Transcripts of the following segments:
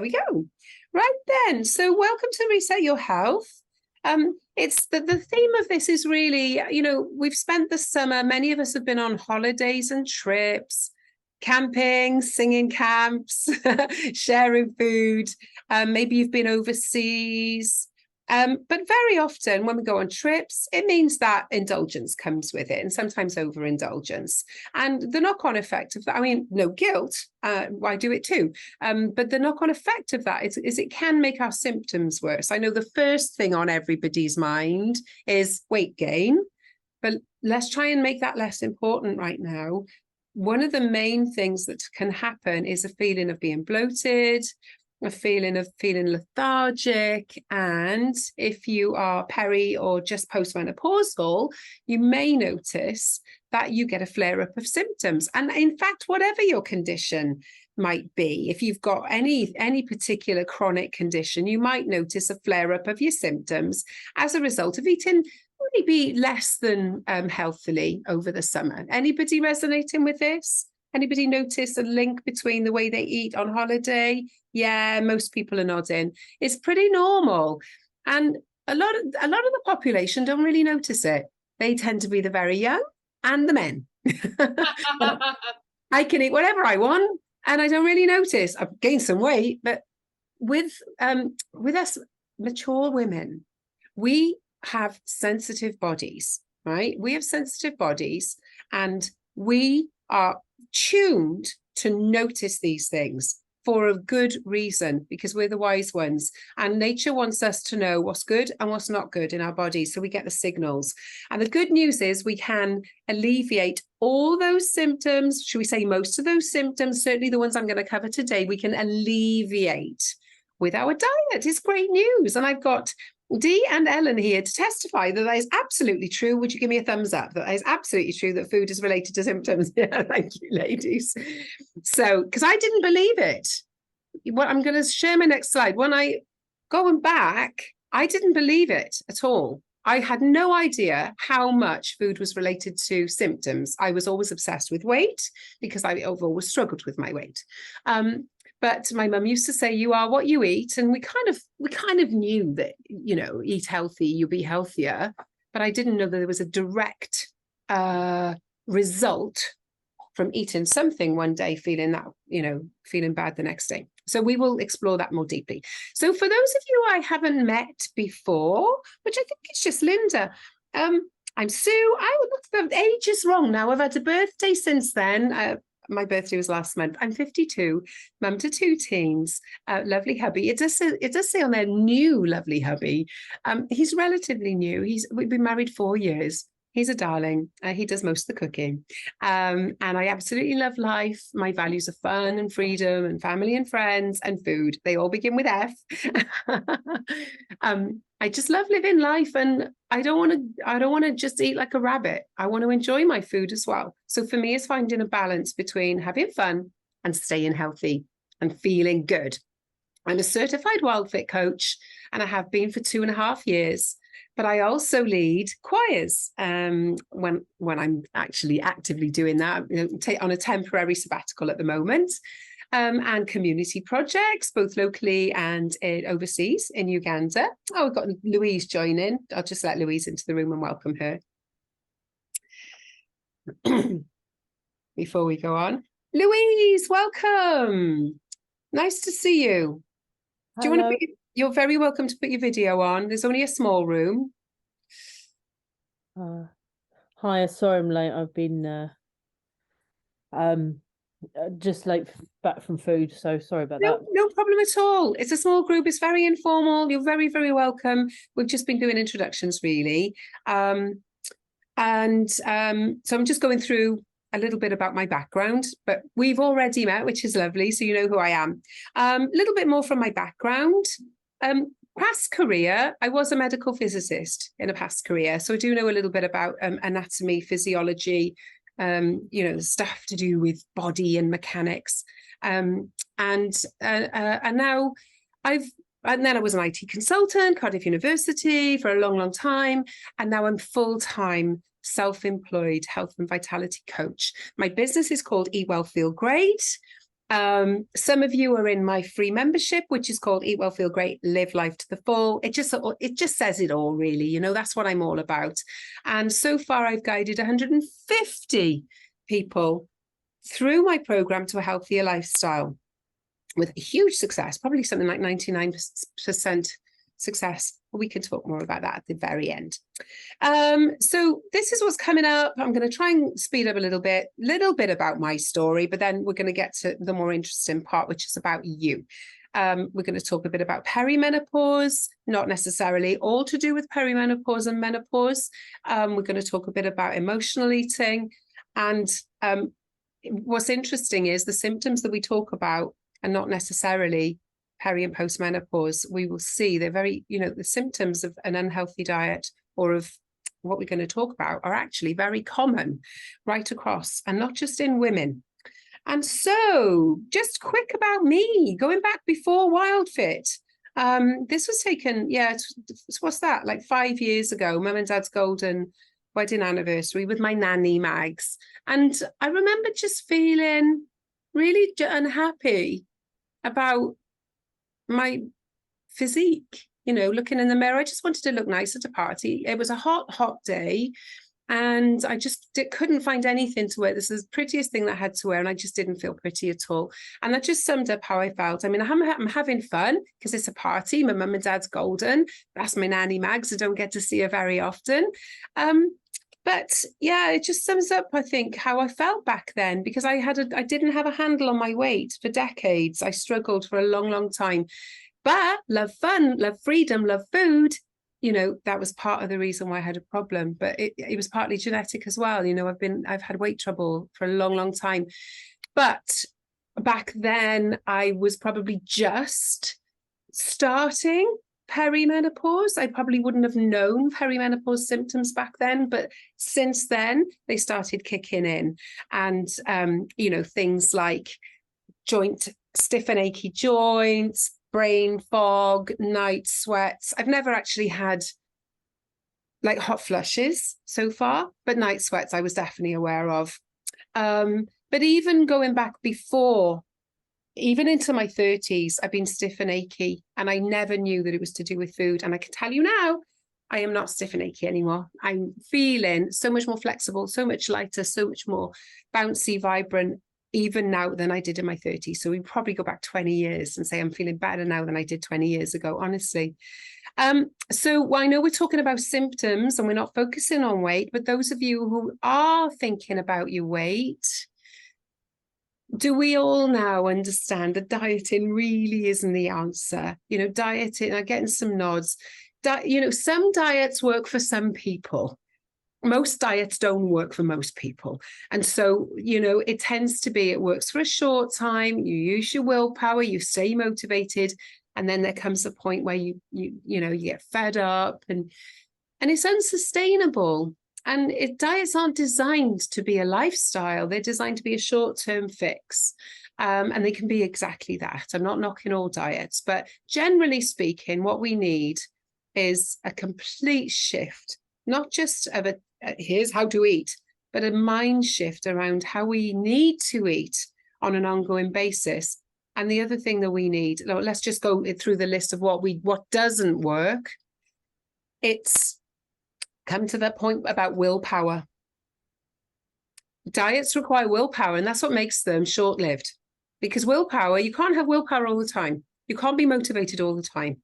we go. Right then. So welcome to Reset Your Health. It's the theme of this is really, we've spent the summer, many of us have been on holidays and trips, camping, singing camps, sharing food. Maybe you've been overseas. But very often when we go on trips, it means that indulgence comes with it, and sometimes overindulgence. And the knock-on effect of that, I mean, no guilt, I do it too. But the knock-on effect of that is it can make our symptoms worse. I know the first thing on everybody's mind is weight gain, but let's try and make that less important right now. One of the main things that can happen is a feeling of being bloated, a feeling of feeling lethargic, and if you are peri or just postmenopausal, you may notice that you get a flare-up of symptoms. And in fact, whatever your condition might be, if you've got any particular chronic condition, you might notice a flare-up of your symptoms as a result of eating maybe less than healthily over the summer. Anybody resonating with this? Anybody notice a link between the way they eat on holiday? Yeah, most people are nodding. It's pretty normal. And a lot of the population don't really notice it. They tend to be the very young and the men. I can eat whatever I want and I don't really notice. I've gained some weight, but with us mature women, we have sensitive bodies, right? We have sensitive bodies and we are tuned to notice these things for a good reason, because we're the wise ones, and nature wants us to know what's good and what's not good in our bodies, so we get the signals. And the good news is we can alleviate all those symptoms, should we say most of those symptoms, certainly the ones I'm going to cover today, we can alleviate with our diet. It's great news. And I've got Dee and Ellen here to testify that is absolutely true. Would you give me a thumbs up? That is absolutely true that food is related to symptoms. Yeah, thank you, ladies. So, because I didn't believe it. What I'm going to share my next slide. When I going back, I didn't believe it at all. I had no idea how much food was related to symptoms. I was always obsessed with weight because I've always struggled with my weight. But my mum used to say, you are what you eat. And we kind of knew that, eat healthy, you'll be healthier. But I didn't know that there was a direct result from eating something one day, feeling bad the next day. So we will explore that more deeply. So for those of you I haven't met before, which I think is just Linda, I'm Sue. I would look, the age is wrong now. I've had a birthday since then. My birthday was last month. I'm 52, mum to 2 teens, lovely hubby. It does say on there, new lovely hubby. He's relatively new. We've been married 4 years. He's a darling. He does most of the cooking. And I absolutely love life. My values are fun and freedom and family and friends and food. They all begin with F. I just love living life, and I don't want to just eat like a rabbit. I want to enjoy my food as well. So for me, it's finding a balance between having fun and staying healthy and feeling good. I'm a certified WildFit coach, and I have been for 2.5 years. But I also lead choirs when I'm actually actively doing that, on a temporary sabbatical at the moment. And community projects, both locally and overseas in Uganda. Oh, we've got Louise joining. I'll just let Louise into the room and welcome her. Before we go on. Louise, welcome. Nice to see you. Do you want to you're very welcome to put your video on. There's only a small room. Hi, sorry I'm late. I've been just late back from food, so sorry about that. No problem at all. It's a small group. It's very informal. You're very, very welcome. We've just been doing introductions, really. So I'm just going through a little bit about my background, but we've already met, which is lovely, so you know who I am. A little bit more from my background. Past career, I was a medical physicist in a past career, so I do know a little bit about anatomy, physiology, stuff to do with body and mechanics. And now and then I was an IT consultant, Cardiff University for a long, long time. And now I'm full-time self-employed health and vitality coach. My business is called Eat Well, Feel Great. Some of you are in my free membership, which is called Eat Well, Feel Great, Live Life to the Full. It just says it all, really. You know, that's what I'm all about. And so far, I've guided 150 people through my program to a healthier lifestyle with huge success, probably something like 99% success. We can talk more about that at the very end. So this is what's coming up. I'm going to try and speed up a little bit about my story, but then we're going to get to the more interesting part, which is about you. We're going to talk a bit about perimenopause, not necessarily all to do with perimenopause and menopause. We're going to talk a bit about emotional eating. And what's interesting is the symptoms that we talk about are not necessarily peri and post-menopause. We will see they're very, the symptoms of an unhealthy diet or of what we're going to talk about are actually very common right across, and not just in women. And so just quick about me, going back before WildFit. This was taken, what's that, like 5 years ago, Mum and Dad's golden wedding anniversary with my nanny Mags. And I remember just feeling really unhappy about my physique, looking in the mirror. I just wanted to look nice at a party. It was a hot day, and I just couldn't find anything to wear. This is the prettiest thing that I had to wear, and I just didn't feel pretty at all. And that just summed up how I felt. I mean, I'm having fun because it's a party. My mum and dad's golden. That's my nanny Mags. I don't get to see her very often. But yeah, it just sums up, I think, how I felt back then, because I didn't have a handle on my weight for decades. I struggled for a long, long time. But love fun, love freedom, love food, that was part of the reason why I had a problem. But it was partly genetic as well. I've had weight trouble for a long, long time. But back then I was probably just starting perimenopause. I probably wouldn't have known perimenopause symptoms back then, but since then they started kicking in. And things like stiff and achy joints, brain fog, night sweats. I've never actually had like hot flushes so far, but night sweats I was definitely aware of. But even going back before, even into my 30s, I've been stiff and achy, and I never knew that it was to do with food. And I can tell you now, I am not stiff and achy anymore. I'm feeling so much more flexible, so much lighter, so much more bouncy, vibrant, even now than I did in my 30s. So we probably go back 20 years and say I'm feeling better now than I did 20 years ago, honestly. So I know we're talking about symptoms and we're not focusing on weight, but those of you who are thinking about your weight, do we all now understand that dieting really isn't the answer? Dieting, I'm getting some nods. Some diets work for some people. Most diets don't work for most people. And so, it tends to be, it works for a short time. You use your willpower, you stay motivated. And then there comes a point where you get fed up and it's unsustainable. And diets aren't designed to be a lifestyle. They're designed to be a short-term fix. And they can be exactly that. I'm not knocking all diets, but generally speaking, what we need is a complete shift, not just of here's how to eat, but a mind shift around how we need to eat on an ongoing basis. And the other thing that we need, let's just go through the list of what doesn't work. It's come to that point about willpower. Diets require willpower, and that's what makes them short-lived. Because willpower, you can't have willpower all the time. You can't be motivated all the time.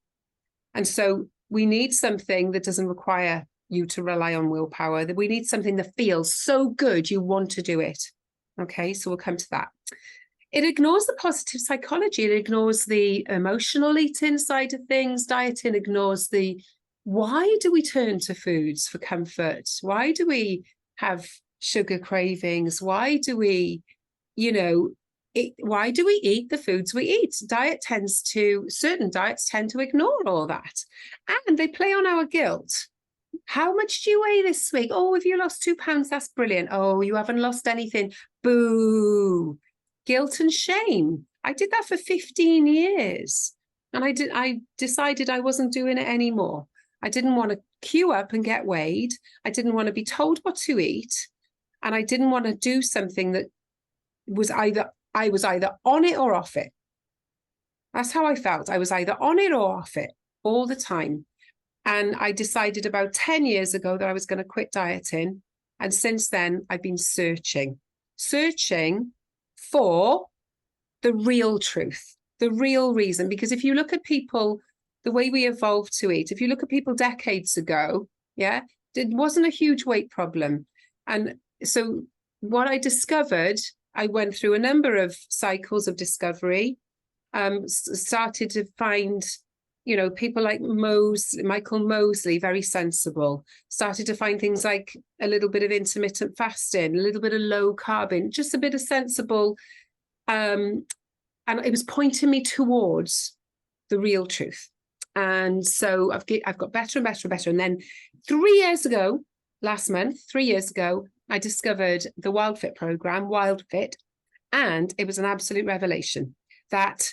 And so we need something that doesn't require you to rely on willpower. That we need something that feels so good you want to do it. Okay, so we'll come to that. It ignores the positive psychology. It ignores the emotional eating side of things. Dieting ignores why do we turn to foods for comfort? Why do we have sugar cravings? Why do we, why do we eat the foods we eat? Certain diets tend to ignore all that. And they play on our guilt. How much do you weigh this week? Oh, if you lost 2 pounds, that's brilliant. Oh, you haven't lost anything. Boo. Guilt and shame. I did that for 15 years. And I decided I wasn't doing it anymore. I didn't want to queue up and get weighed. I didn't want to be told what to eat. And I didn't want to do something that was either I was either on it or off it. That's how I felt. I was either on it or off it all the time. And I decided about 10 years ago that I was going to quit dieting. And since then, I've been searching for the real truth, the real reason. Because if you look at people, the way we evolved to eat, if you look at people decades ago, yeah, it wasn't a huge weight problem. And so what I discovered, I went through a number of cycles of discovery, started to find, you know, people like Michael Mosley, very sensible, started to find things like a little bit of intermittent fasting, a little bit of low carb, just a bit of sensible, and it was pointing me towards the real truth. And so I've got better and better and better. And then 3 years ago, last month, 3 years ago, I discovered the Wild Fit program, Wild Fit, and it was an absolute revelation that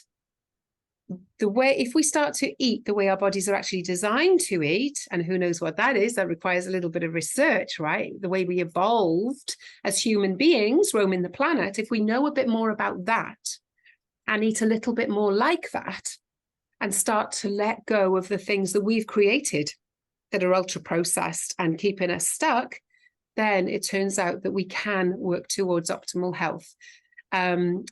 the way, if we start to eat the way our bodies are actually designed to eat, and who knows what that is, that requires a little bit of research, right? The way we evolved as human beings roaming the planet, if we know a bit more about that and eat a little bit more like that and start to let go of the things that we've created that are ultra processed and keeping us stuck, then it turns out that we can work towards optimal health.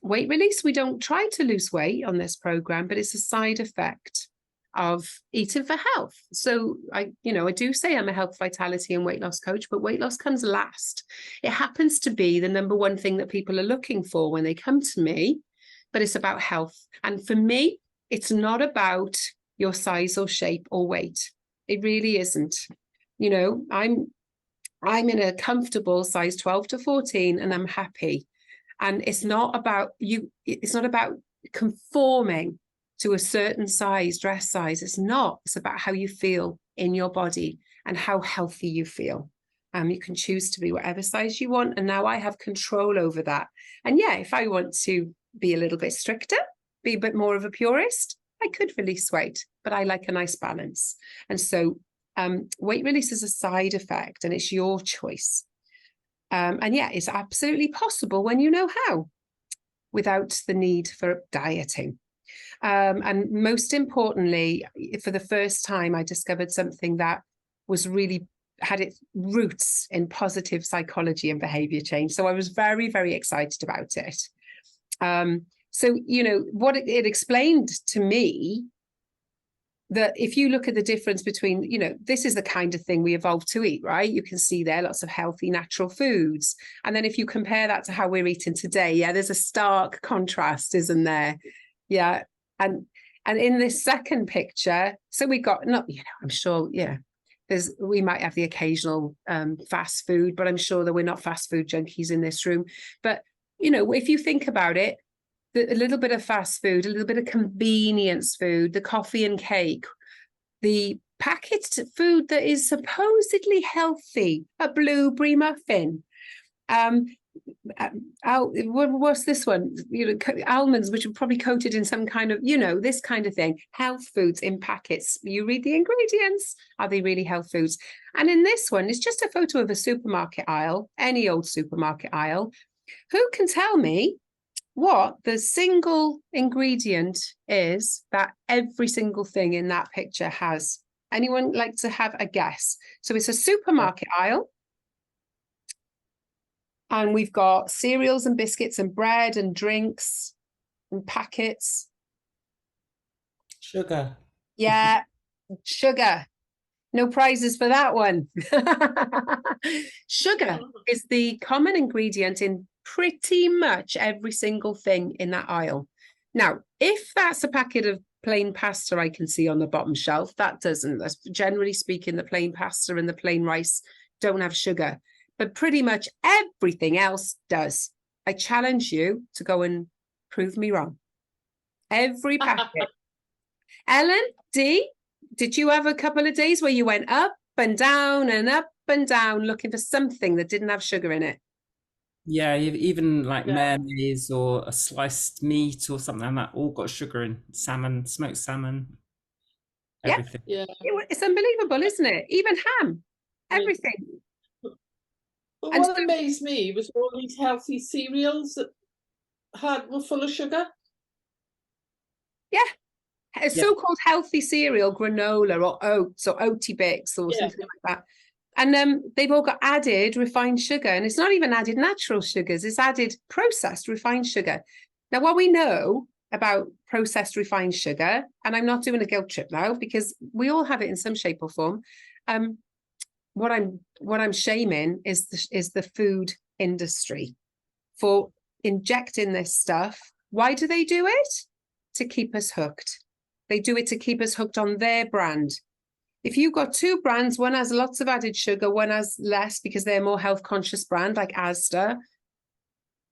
Weight release, we don't try to lose weight on this program, but it's a side effect of eating for health. So I do say I'm a health, vitality and weight loss coach, but weight loss comes last. It happens to be the number one thing that people are looking for when they come to me, but it's about health. And for me, it's not about your size or shape or weight. It really isn't. You know, I'm in a comfortable size 12 to 14 and I'm happy. And it's not about you. It's not about conforming to a certain size, dress size. It's not. It's about how you feel in your body and how healthy you feel. You can choose to be whatever size you want. And now I have control over that. And yeah, if I want to be a little bit stricter, be a bit more of a purist, I could release weight, but I like a nice balance. And so weight release is a side effect and it's your choice. And yeah, it's absolutely possible when you know how, without the need for dieting. And most importantly, for the first time, I discovered something that was really had its roots in positive psychology and behavior change. So I was very, very excited about it. So, you know, what it explained to me that if you look at the difference between, you know, this is the kind of thing we evolved to eat, right? You can see there lots of healthy, natural foods. And then if you compare that to how we're eating today, yeah, there's a stark contrast, isn't there? Yeah. And in this second picture, so we got, not, you know, I'm sure, yeah, we might have the occasional fast food, but I'm sure that we're not fast food junkies in this room. But, you know, if you think about it, a little bit of fast food, a little bit of convenience food, the coffee and cake, the packaged food that is supposedly healthy, a blueberry muffin. What's this one? You know, almonds, which are probably coated in some kind of, you know, this kind of thing. Health foods in packets. You read the ingredients. Are they really health foods? And in this one, it's just a photo of a supermarket aisle, any old supermarket aisle. Who can tell me what the single ingredient is that every single thing in that picture has? Anyone like to have a guess? So it's a supermarket aisle. And we've got cereals and biscuits and bread and drinks and packets. Sugar. Yeah, sugar. No prizes for that one. Sugar is the common ingredient in pretty much every single thing in that aisle. Now, if that's a packet of plain pasta I can see on the bottom shelf, that doesn't. That's, generally speaking, the plain pasta and the plain rice don't have sugar, but pretty much everything else does. I challenge you to go and prove me wrong. Every packet. Ellen, did you have a couple of days where you went up and down looking for something that didn't have sugar in it? Yeah, even like mayonnaise or a sliced meat or something like that, all got sugar in. Salmon, smoked salmon, everything. Yeah. It's unbelievable, isn't it? Even ham, everything. But what amazed me was all these healthy cereals were full of sugar? Yeah. A so-called healthy cereal, granola or oats or Oaty Bix or something like that. And they've all got added refined sugar. And it's not even added natural sugars, it's added processed refined sugar. Now, what we know about processed refined sugar, and I'm not doing a guilt trip now because we all have it in some shape or form. What I'm shaming is the food industry for injecting this stuff. Why do they do it? To keep us hooked. They do it to keep us hooked on their brand. If you've got two brands, one has lots of added sugar, one has less because they're a more health conscious brand like Asda,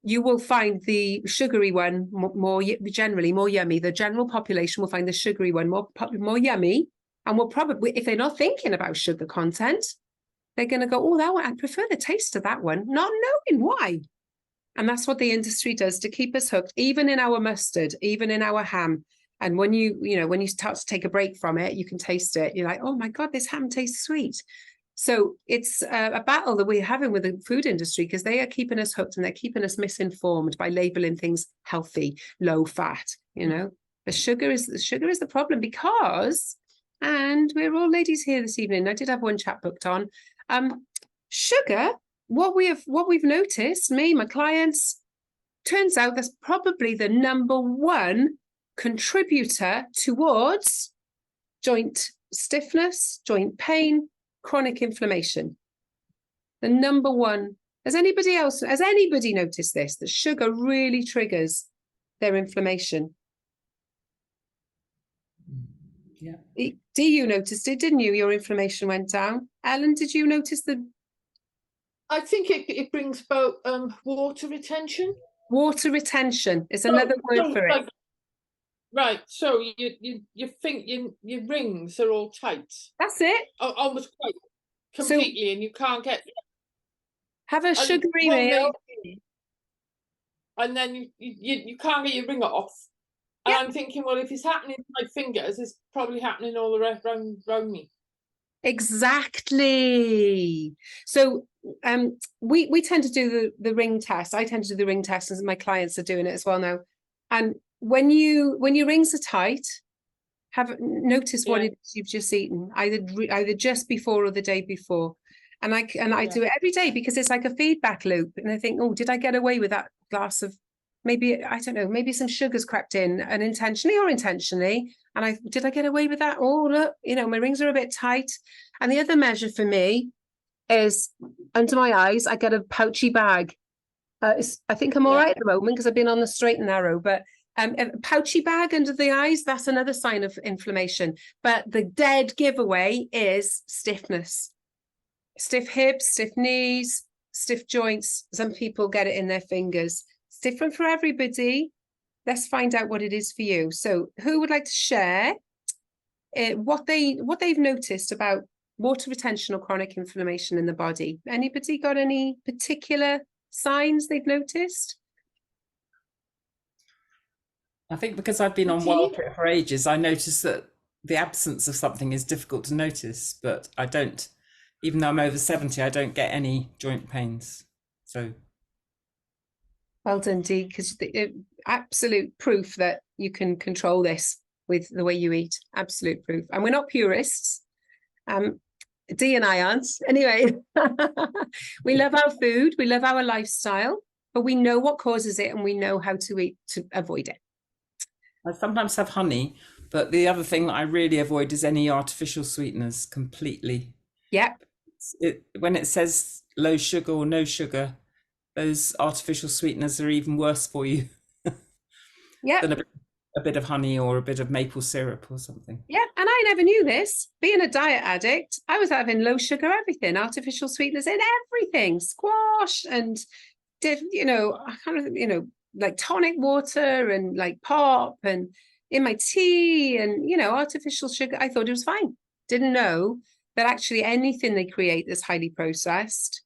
you will find the sugary one generally more yummy. The general population will find the sugary one more yummy, and will probably, if they're not thinking about sugar content, they're going to go, oh, I prefer the taste of that one, not knowing why. And that's what the industry does to keep us hooked, even in our mustard, even in our ham. And when you start to take a break from it, you can taste it. You're like, oh my God, this ham tastes sweet. So it's a battle that we're having with the food industry because they are keeping us hooked and they're keeping us misinformed by labeling things healthy, low fat. The sugar is the problem because, and we're all ladies here this evening. I did have one chat booked on sugar. What we've noticed, me, my clients, turns out that's probably the number one contributor towards joint stiffness, joint pain, chronic inflammation. The number one. Has anybody noticed this, that sugar really triggers their inflammation? Yeah. Do you notice it, didn't you? Your inflammation went down. Ellen, did you notice the... I think it brings about water retention. Water retention is another word for it. Right, so you think your rings are all tight. That's it. Almost quite completely, and you can't get... Have a sugary meal. And then you can't get your ring off. And I'm thinking, well, if it's happening to my fingers, it's probably happening all the rest around me. Exactly. So we tend to do the ring test. I tend to do the ring test, and my clients are doing it as well now. And when your rings are tight, notice what it is you've just eaten, either just before or the day before. And I do it every day because it's like a feedback loop. And I think, oh, did I get away with that glass of, maybe, I don't know, maybe some sugars crept in unintentionally or intentionally. And did I get away with that? Oh, look, my rings are a bit tight. And the other measure for me is under my eyes, I get a pouchy bag. I think I'm all right at the moment because I've been on the straight and narrow, but a pouchy bag under the eyes, that's another sign of inflammation. But the dead giveaway is stiffness. Stiff hips, stiff knees, stiff joints. Some people get it in their fingers. It's different for everybody. Let's find out what it is for you. So who would like to share what they've noticed about water retention or chronic inflammation in the body? Anybody got any particular signs they've noticed? I think because I've been on WellPit for ages, I notice that the absence of something is difficult to notice, but I don't, even though I'm over 70, I don't get any joint pains. So well done, Dee, because absolute proof that you can control this with the way you eat. Absolute proof. And we're not purists. Dee and I aren't. Anyway, we love our food, we love our lifestyle, but we know what causes it and we know how to eat to avoid it. I sometimes have honey, but the other thing that I really avoid is any artificial sweeteners completely. Yep. When it says low sugar or no sugar, those artificial sweeteners are even worse for you than a bit of honey or a bit of maple syrup or something. Yeah, and I never knew this. Being a diet addict, I was having low sugar everything, artificial sweeteners in everything, squash and, like tonic water and like pop and in my tea and, artificial sugar. I thought it was fine. Didn't know that actually anything they create that's highly processed,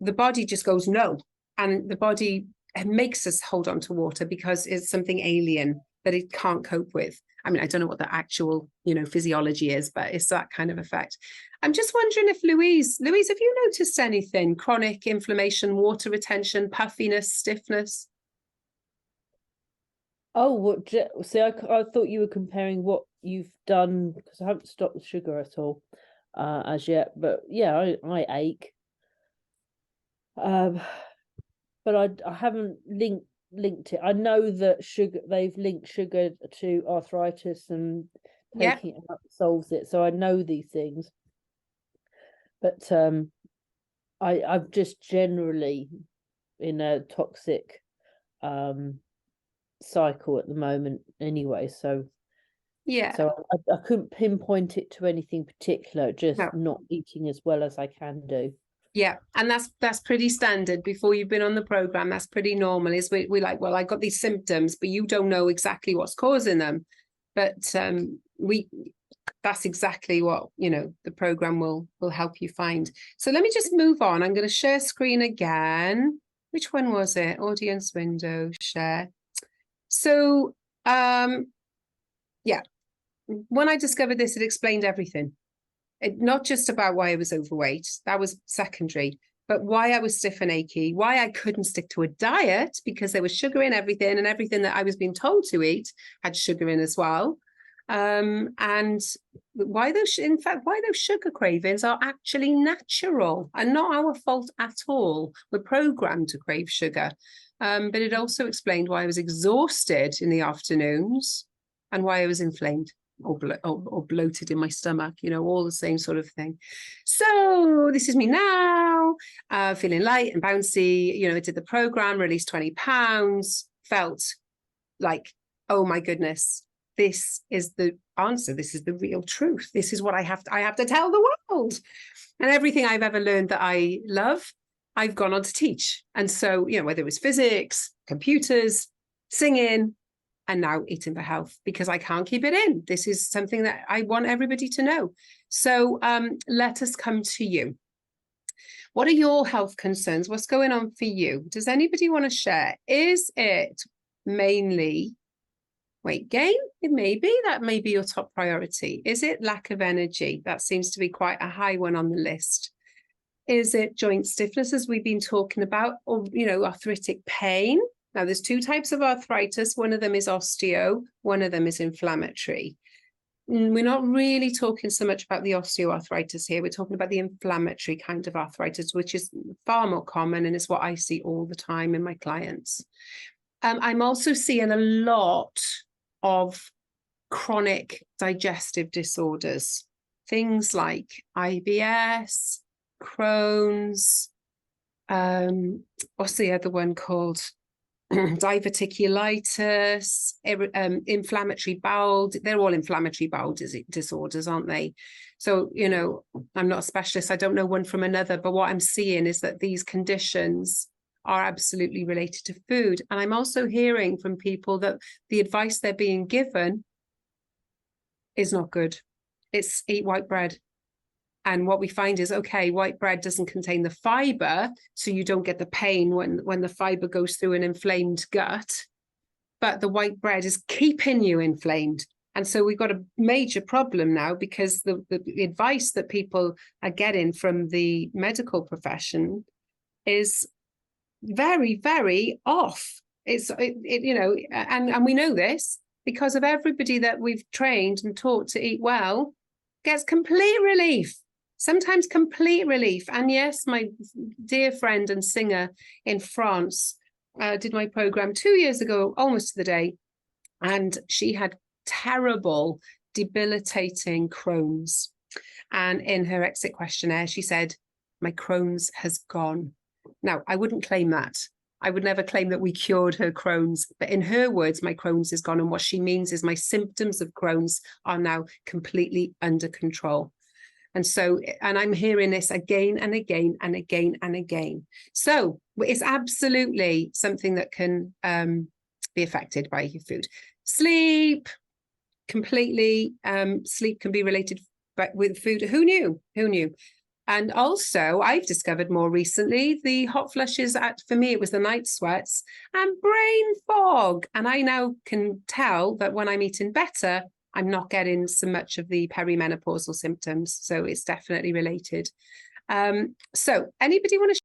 the body just goes no. And the body makes us hold on to water because it's something alien that it can't cope with. I mean, I don't know what the actual, physiology is, but it's that kind of effect. I'm just wondering if Louise, have you noticed anything? Chronic inflammation, water retention, puffiness, stiffness? Oh, what? See, I thought you were comparing what you've done, because I haven't stopped the sugar at all as yet. But yeah, I ache. But I haven't linked it. I know that they've linked sugar to arthritis, and Yeah. taking it out solves it. So I know these things. But I'm just generally in a toxic cycle at the moment anyway. So Yeah. I couldn't pinpoint it to anything particular, just No. not eating as well as I can do. Yeah, and that's pretty standard before you've been on the program. That's pretty normal. Is we like, well, I got these symptoms, but you don't know exactly what's causing them. But that's exactly what, you know, the program will help you find. So let me just move on. I'm going to share screen again. Which one was it? Audience window, share. So yeah, when I discovered this, it explained everything. Not just about why I was overweight, that was secondary, but why I was stiff and achy, why I couldn't stick to a diet because there was sugar in everything, and everything that I was being told to eat had sugar in as well. And why those sugar cravings are actually natural and not our fault at all. We're programmed to crave sugar. But it also explained why I was exhausted in the afternoons and why I was inflamed. Or bloated in my stomach, you know, all the same sort of thing. So this is me now, feeling light and bouncy. You know, I did the program, released 20 pounds, felt like, oh my goodness, this is the answer. This is the real truth. This is what I have to tell the world. And everything I've ever learned that I love, I've gone on to teach. And so, you know, whether it was physics, computers, singing, and now eating for health, because I can't keep it in. This is something that I want everybody to know. So let us come to you. What are your health concerns? What's going on for you? Does anybody want to share? Is it mainly weight gain? It may be. That may be your top priority. Is it lack of energy? That seems to be quite a high one on the list. Is it joint stiffness, as we've been talking about, or, you know, arthritic pain? Now, there's two types of arthritis. One of them is osteo, one of them is inflammatory. We're not really talking so much about the osteoarthritis here. We're talking about the inflammatory kind of arthritis, which is far more common, and it's what I see all the time in my clients. I'm also seeing a lot of chronic digestive disorders, things like IBS, Crohn's, what's the other one called? Diverticulitis, inflammatory bowel. They're all inflammatory bowel disorders, aren't they? So, you know, I'm not a specialist. I don't know one from another, but what I'm seeing is that these conditions are absolutely related to food. And I'm also hearing from people that the advice they're being given is not good. It's eat white bread. And what we find is, okay, white bread doesn't contain the fiber, so you don't get the pain when the fiber goes through an inflamed gut, but the white bread is keeping you inflamed. And so we've got a major problem now, because the advice that people are getting from the medical profession is very, very off. You know, and we know this because of everybody that we've trained and taught to eat well gets complete relief. Sometimes complete relief. And yes, my dear friend and singer in France did my program 2 years ago, almost to the day. And she had terrible, debilitating Crohn's. And in her exit questionnaire, she said, my Crohn's has gone. Now, I wouldn't claim that. I would never claim that we cured her Crohn's, but in her words, my Crohn's is gone. And what she means is my symptoms of Crohn's are now completely under control. And so, and I'm hearing this again and again and again and again. So it's absolutely something that can be affected by your food. Sleep, completely. Sleep can be related with food. Who knew? Who knew? And also, I've discovered more recently the hot flushes. For me, it was the night sweats and brain fog. And I now can tell that when I'm eating better, I'm not getting so much of the perimenopausal symptoms. So it's definitely related. So anybody want to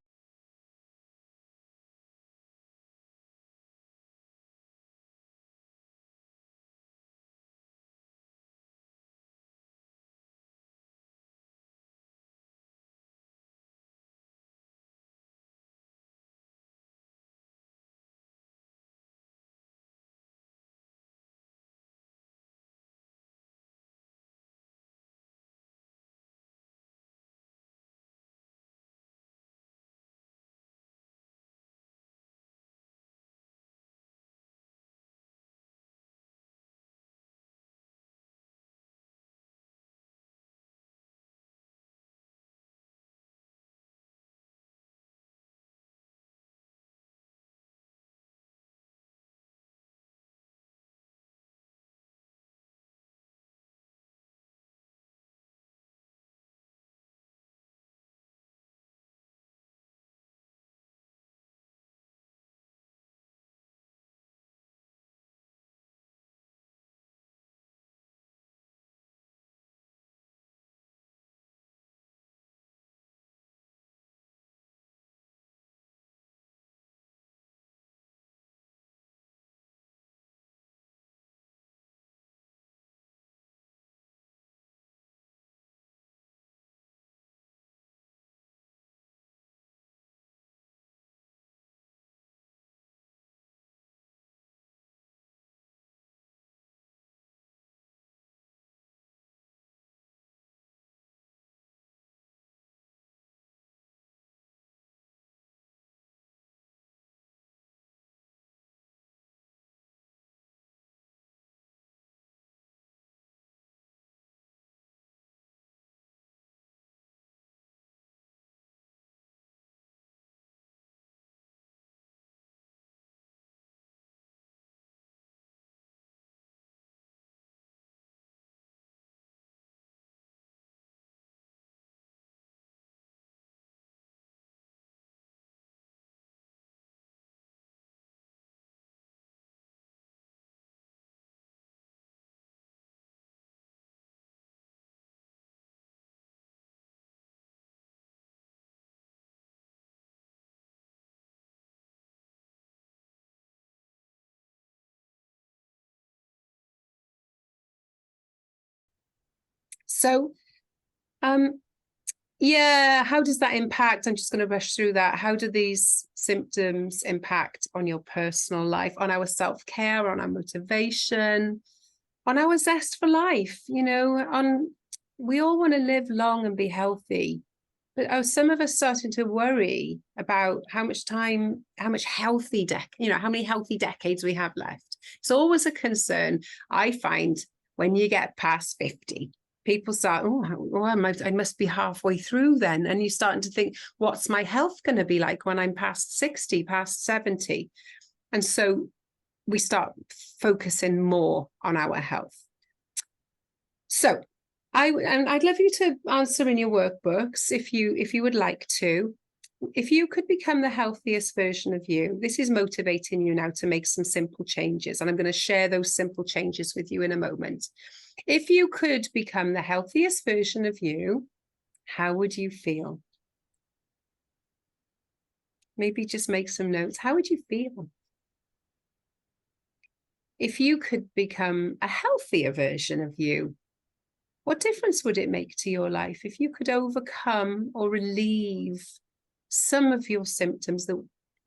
So, yeah, how does that impact? I'm just going to rush through that. How do these symptoms impact on your personal life, on our self-care, on our motivation, on our zest for life? You know, we all want to live long and be healthy, but some of us starting to worry about how much time, how much healthy how many healthy decades we have left. It's always a concern, I find, when you get past 50. People start, I must be halfway through then. And you're starting to think, what's my health going to be like when I'm past 60, past 70? And so we start focusing more on our health. So I'd love you to answer in your workbooks, if you would like to. If you could become the healthiest version of you, this is motivating you now to make some simple changes. And I'm going to share those simple changes with you in a moment. If you could become the healthiest version of you, how would you feel? Maybe just make some notes. How would you feel? If you could become a healthier version of you, what difference would it make to your life? If you could overcome or relieve some of your symptoms that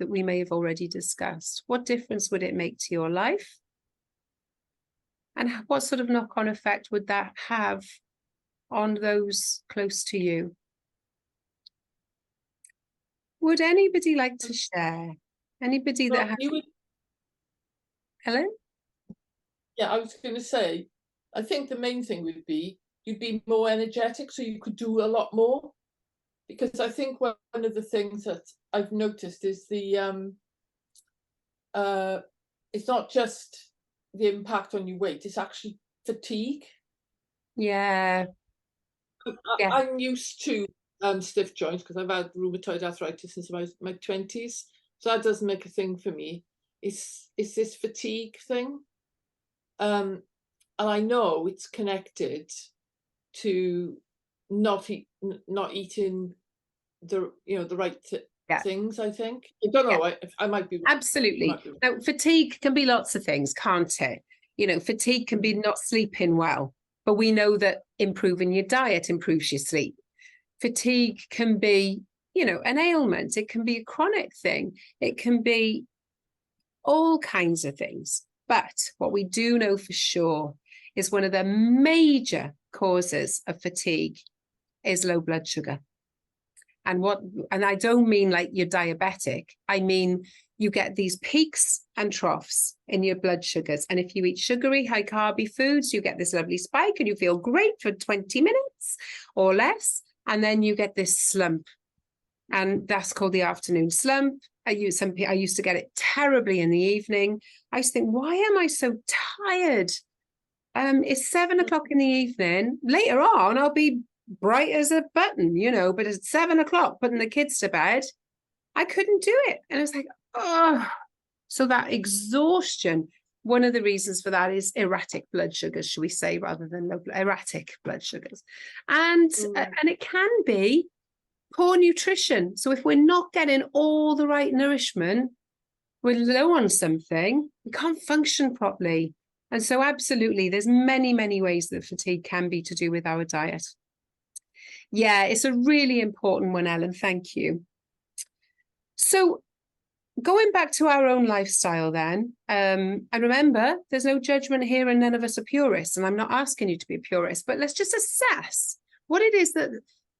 we may have already discussed, what difference would it make to your life? And what sort of knock-on effect would that have on those close to you? Would anybody like to share? Anybody that has... Helen? Yeah, I was going to say, I think the main thing would be you'd be more energetic, so you could do a lot more. Because I think one of the things that I've noticed is it's not just the impact on your weight, it's actually fatigue. Yeah. I'm used to stiff joints because I've had rheumatoid arthritis since my 20s. So that doesn't make a thing for me. It's this fatigue thing. And I know it's connected to not eating the right things. I think I don't know. I might be absolutely. Now, fatigue can be lots of things, can't it? You know, fatigue can be not sleeping well, but we know that improving your diet improves your sleep. Fatigue can be, you know, an ailment. It can be a chronic thing. It can be all kinds of things. But what we do know for sure is one of the major causes of fatigue is low blood sugar. And I don't mean like you're diabetic. I mean, you get these peaks and troughs in your blood sugars. And if you eat sugary, high carby foods, you get this lovely spike and you feel great for 20 minutes or less. And then you get this slump. And that's called the afternoon slump. I used to get it terribly in the evening. I used to think, why am I so tired? It's 7 o'clock in the evening. Later on, I'll be bright as a button, you know, but at 7 o'clock, putting the kids to bed, I couldn't do it. And I was like, oh, so that exhaustion, one of the reasons for that is erratic blood sugars, should we say, rather than erratic blood sugars. And it can be poor nutrition. So if we're not getting all the right nourishment, we're low on something, we can't function properly. And so absolutely, there's many, many ways that fatigue can be to do with our diet. Yeah, it's a really important one, Ellen. Thank you. So going back to our own lifestyle then, and remember, there's no judgment here and none of us are purists, and I'm not asking you to be a purist, but let's just assess what it is that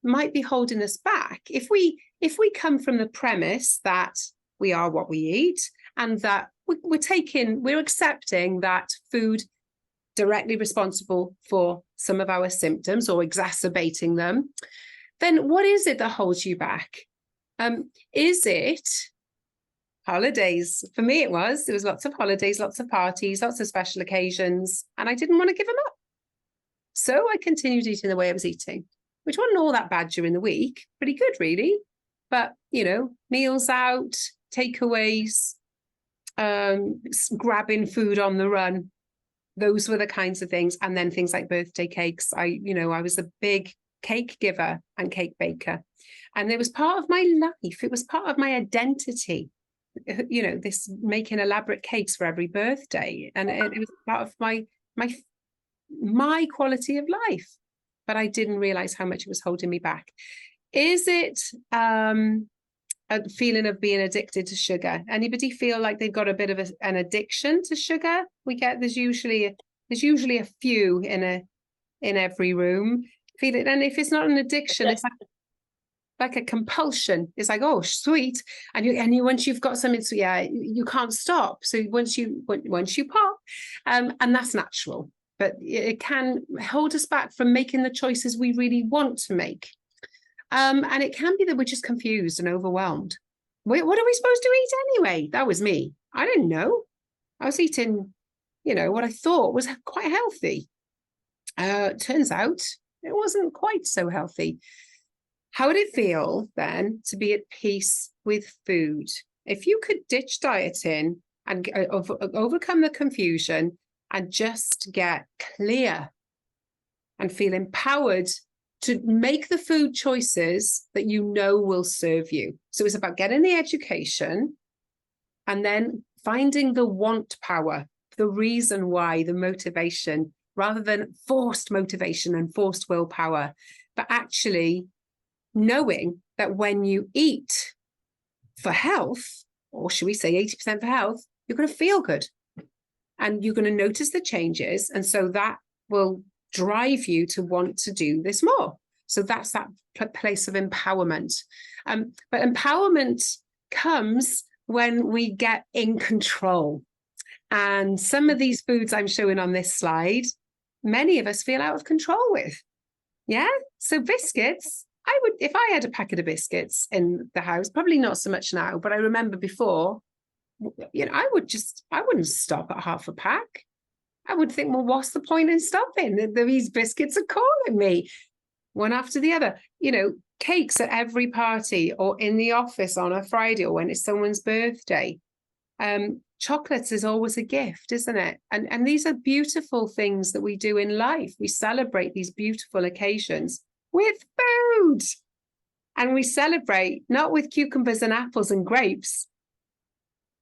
might be holding us back. If we come from the premise that we are what we eat and that we're accepting that food directly responsible for some of our symptoms or exacerbating them, then what is it that holds you back? Is it holidays? For me, there was lots of holidays, lots of parties, lots of special occasions, and I didn't want to give them up. So I continued eating the way I was eating, which wasn't all that bad during the week, pretty good really. But, you know, meals out, takeaways, grabbing food on the run, those were the kinds of things. And then things like birthday cakes. I was a big cake giver and cake baker. And it was part of my life. It was part of my identity. You know, this making elaborate cakes for every birthday. And it was part of my quality of life. but I didn't realize how much it was holding me back. Is it a feeling of being addicted to sugar? Anybody feel like they've got a bit of an addiction to sugar? There's usually a few in every room. Feel it, and if it's not an addiction, it's like a compulsion. It's like, oh, sweet, and you once you've got something, so yeah, you can't stop. So once you pop, and that's natural, but it can hold us back from making the choices we really want to make. And it can be that we're just confused and overwhelmed. Wait, what are we supposed to eat anyway? That was me. I didn't know. I was eating, what I thought was quite healthy. Turns out it wasn't quite so healthy. How would it feel then to be at peace with food? If you could ditch dieting and overcome the confusion and just get clear and feel empowered to make the food choices that you know will serve you. So it's about getting the education and then finding the want power, the reason why, the motivation, rather than forced motivation and forced willpower, but actually knowing that when you eat for health, or should we say 80% for health, you're going to feel good and you're going to notice the changes. And so that will drive you to want to do this more. So that's that place of empowerment. But empowerment comes when we get in control. And some of these foods I'm showing on this slide, many of us feel out of control with. Yeah. So biscuits, if I had a packet of biscuits in the house, probably not so much now, but I remember before, I wouldn't stop at half a pack. I would think, well, what's the point in stopping? These biscuits are calling me, one after the other. Cakes at every party or in the office on a Friday or when it's someone's birthday. Chocolates is always a gift, isn't it? And these are beautiful things that we do in life. We celebrate these beautiful occasions with food. And we celebrate not with cucumbers and apples and grapes.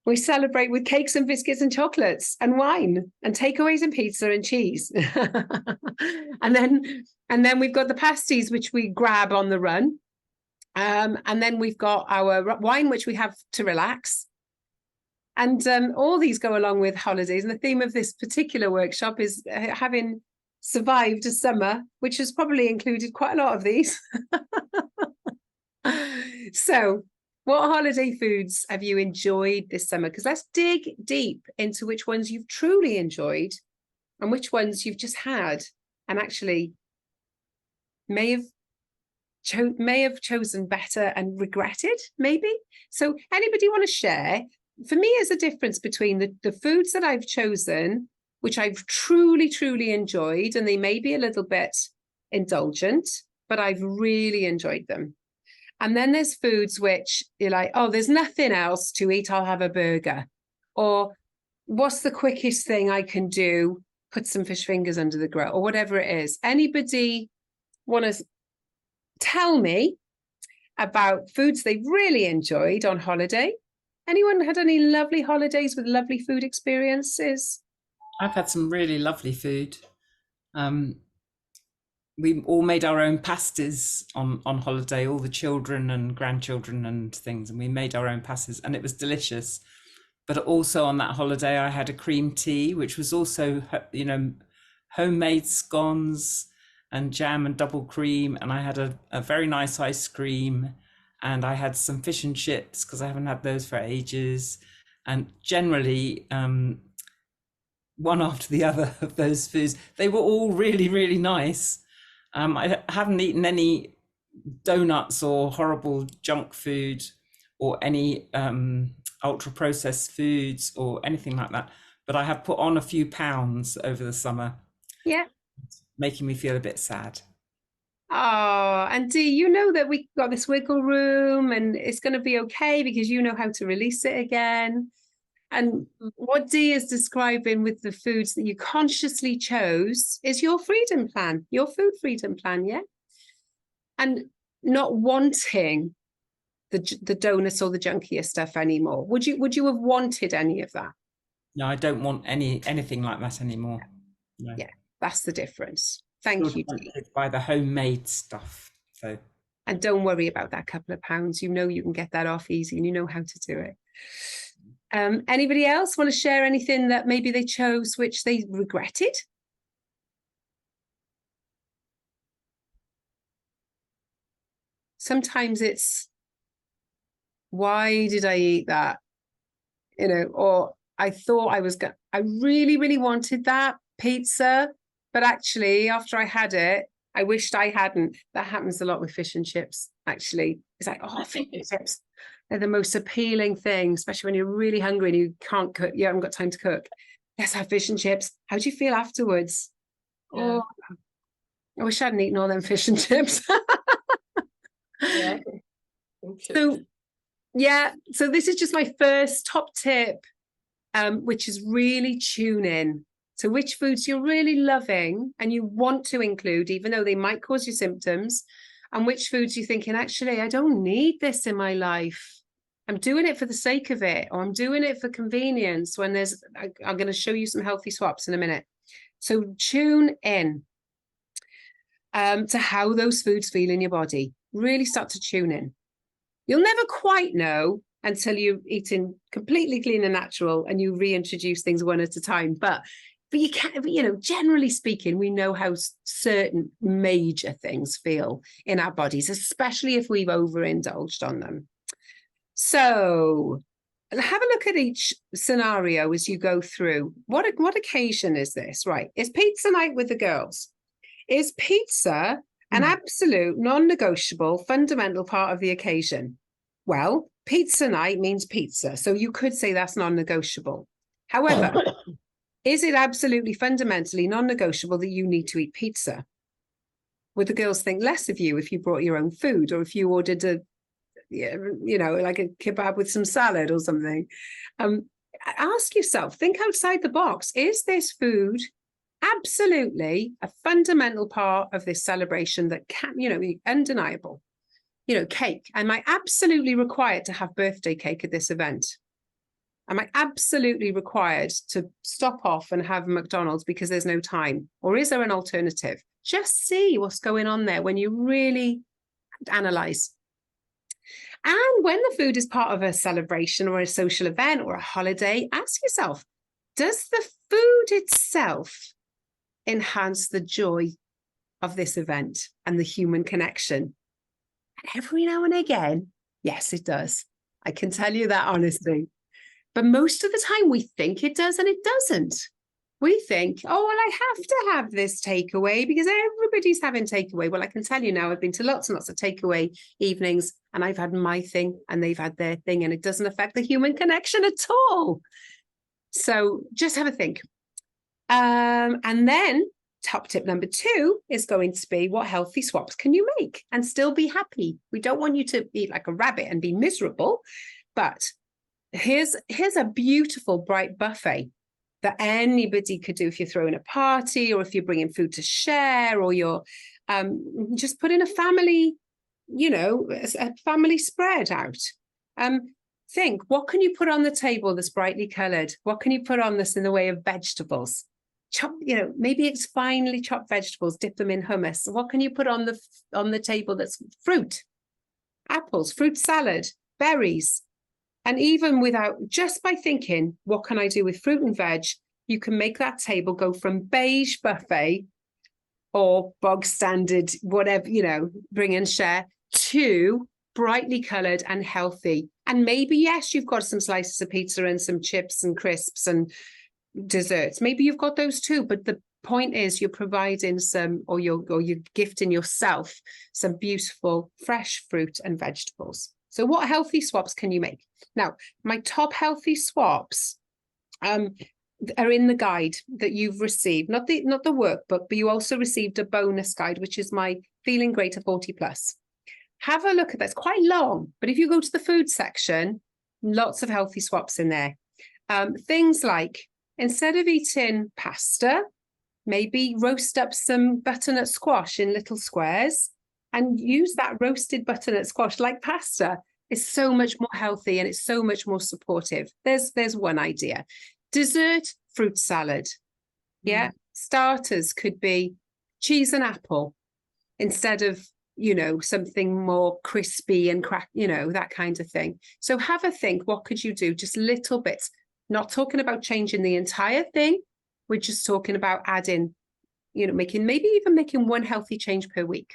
We celebrate with cakes and biscuits and chocolates and wine and takeaways and pizza and cheese. and then we've got the pasties, which we grab on the run. And then we've got our wine, which we have to relax. And all these go along with holidays. And the theme of this particular workshop is having survived a summer, which has probably included quite a lot of these. So what holiday foods have you enjoyed this summer? Because let's dig deep into which ones you've truly enjoyed and which ones you've just had and actually may have chosen better and regretted, maybe. So anybody want to share? For me, there's a difference between the foods that I've chosen, which I've truly, truly enjoyed, and they may be a little bit indulgent, but I've really enjoyed them. And then there's foods which you're like, oh, there's nothing else to eat, I'll have a burger. Or what's the quickest thing I can do? Put some fish fingers under the grill, or whatever it is. Anybody want to tell me about foods they've really enjoyed on holiday? Anyone had any lovely holidays with lovely food experiences? I've had some really lovely food. We all made our own pasties on holiday, all the children and grandchildren and things, and we made our own pasties and it was delicious. But also on that holiday, I had a cream tea, which was also, homemade scones and jam and double cream. And I had a very nice ice cream, and I had some fish and chips because I haven't had those for ages. And generally, one after the other of those foods, they were all really, really nice. I haven't eaten any donuts or horrible junk food or any ultra processed foods or anything like that, but I have put on a few pounds over the summer. Yeah, making me feel a bit sad. Oh, and do you know that we got this wiggle room and it's going to be okay because you know how to release it again? And what Dee is describing with the foods that you consciously chose is your freedom plan, your food freedom plan, yeah? And not wanting the donuts or the junkier stuff anymore. Would you have wanted any of that? No, I don't want anything like that anymore. No. Yeah, that's the difference. Thank you, Still Dee. tempted by the homemade stuff. So, And don't worry about that couple of pounds. You know you can get that off easy and you know how to do it. Anybody else want to share anything that maybe they chose which they regretted? Sometimes it's, why did I eat that? You know, or I thought I was going, I really, really wanted that pizza, but actually after I had it, I wished I hadn't. That happens a lot with fish and chips, actually. It's like, oh, fish and chips. They're the most appealing thing, especially when you're really hungry and you can't cook. You haven't got time to cook. Let's have fish and chips. How do you feel afterwards? Yeah. Oh, I wish I hadn't eaten all them fish and chips. Yeah. So, yeah, so this is just my first top tip, which is really tune in to which foods you're really loving and you want to include, even though they might cause you symptoms, and which foods you're thinking, actually, I don't need this in my life. I'm doing it for the sake of it, or I'm doing it for convenience when there's, I'm going to show you some healthy swaps in a minute. So tune in to how those foods feel in your body. Really start to tune in. You'll never quite know until you're eating completely clean and natural and you reintroduce things one at a time. But you can't, you know, generally speaking, we know how certain major things feel in our bodies, especially if we've overindulged on them. So have a look at each scenario as you go through. What occasion is this? Right. It's pizza night with the girls. Is pizza an absolute non-negotiable fundamental part of the occasion? Well, pizza night means pizza, so you could say that's non-negotiable. However, is it absolutely fundamentally non-negotiable that you need to eat pizza? Would the girls think less of you if you brought your own food, or if you ordered a, you know, like a kebab with some salad or something? Ask yourself, think outside the box. Is this food absolutely a fundamental part of this celebration that can, you know, be undeniable? You know, cake. Am I absolutely required to have birthday cake at this event? Am I absolutely required to stop off and have McDonald's because there's no time? Or is there an alternative? Just see what's going on there when you really analyze. And when the food is part of a celebration or a social event or a holiday, ask yourself, does the food itself enhance the joy of this event and the human connection? And every now and again, yes, it does. I can tell you that honestly. But most of the time we think it does and it doesn't. We think, oh, well, I have to have this takeaway because everybody's having takeaway. Well, I can tell you now, I've been to lots and lots of takeaway evenings and I've had my thing and they've had their thing and it doesn't affect the human connection at all. So just have a think. And then top tip number 2 is going to be, what healthy swaps can you make and still be happy? We don't want you to eat like a rabbit and be miserable, but here's a beautiful bright buffet that anybody could do if you're throwing a party or if you're bringing food to share, or you're just putting a family, you know, a family spread out. Think, what can you put on the table that's brightly coloured? What can you put on this in the way of vegetables? Chop, you know, maybe it's finely chopped vegetables, dip them in hummus. What can you put on the table that's fruit, apples, fruit salad, berries? And even without, just by thinking, what can I do with fruit and veg? You can make that table go from beige buffet or bog standard, whatever, you know, bring and share, to brightly coloured and healthy. And maybe, yes, you've got some slices of pizza and some chips and crisps and desserts. Maybe you've got those too, but the point is you're providing some, or you're gifting yourself some beautiful fresh fruit and vegetables. So what healthy swaps can you make? Now, my top healthy swaps are in the guide that you've received, not the workbook, but you also received a bonus guide, which is my Feeling Greater 40 Plus. Have a look at that. It's quite long, but if you go to the food section, lots of healthy swaps in there. Things like, instead of eating pasta, maybe roast up some butternut squash in little squares and use that roasted butternut squash like pasta. It's so much more healthy and it's so much more supportive. There's one idea. Dessert, fruit salad. Yeah. Starters could be cheese and apple instead of, you know, something more crispy and crack, you know, that kind of thing. So have a think, what could you do? Just little bits, not talking about changing the entire thing. We're just talking about adding, you know, maybe even making one healthy change per week.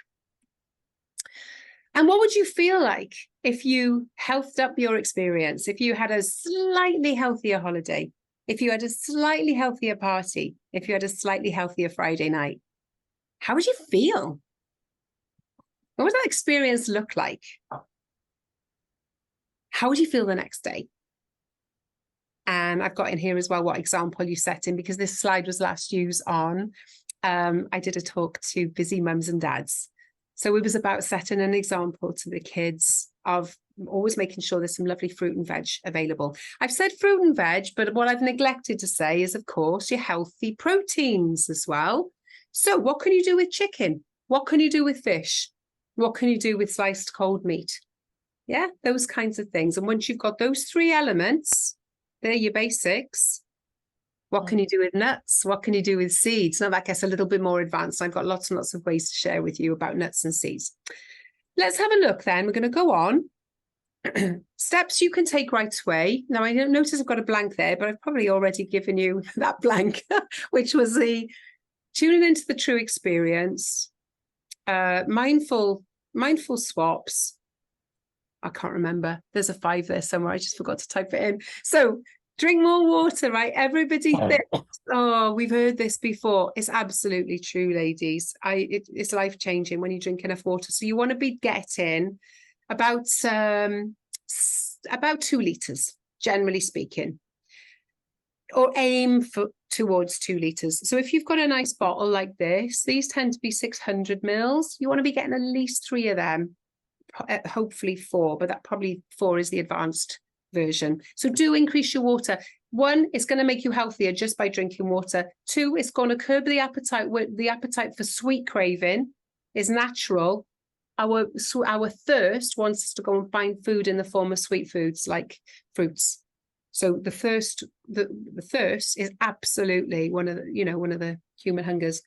And what would you feel like if you healthed up your experience, if you had a slightly healthier holiday, if you had a slightly healthier party, if you had a slightly healthier Friday night? How would you feel? What would that experience look like? How would you feel the next day? And I've got in here as well what example you set in, because this slide was last used on, I did a talk to busy mums and dads. So it was about setting an example to the kids of always making sure there's some lovely fruit and veg available. I've said fruit and veg, but what I've neglected to say is, of course, your healthy proteins as well. So what can you do with chicken? What can you do with fish? What can you do with sliced cold meat? Yeah, those kinds of things. And once you've got those three elements, they're your basics. What can you do with nuts? What can you do with seeds? Now that gets a little bit more advanced. I've got lots and lots of ways to share with you about nuts and seeds. Let's have a look then. We're going to go on. Steps you can take right away. Now, I don't notice I've got a blank there, but I've probably already given you that blank, which was the tuning into the true experience, mindful swaps. I can't remember. There's a 5 there somewhere. I just forgot to type it in. So drink more water, right? Everybody thinks, oh, we've heard this before. It's absolutely true, ladies. It's life-changing when you drink enough water. So you want to be getting about 2 litres, generally speaking, or aim towards 2 litres. So if you've got a nice bottle like this, these tend to be 600 mils. You want to be getting at least 3 of them, hopefully 4, but that probably 4 is the advanced version. So do increase your water. 1, it's going to make you healthier just by drinking water. 2, it's going to curb the appetite. The appetite for sweet craving is natural. Our thirst wants us to go and find food in the form of sweet foods like fruits. So the thirst is absolutely one of the human hungers.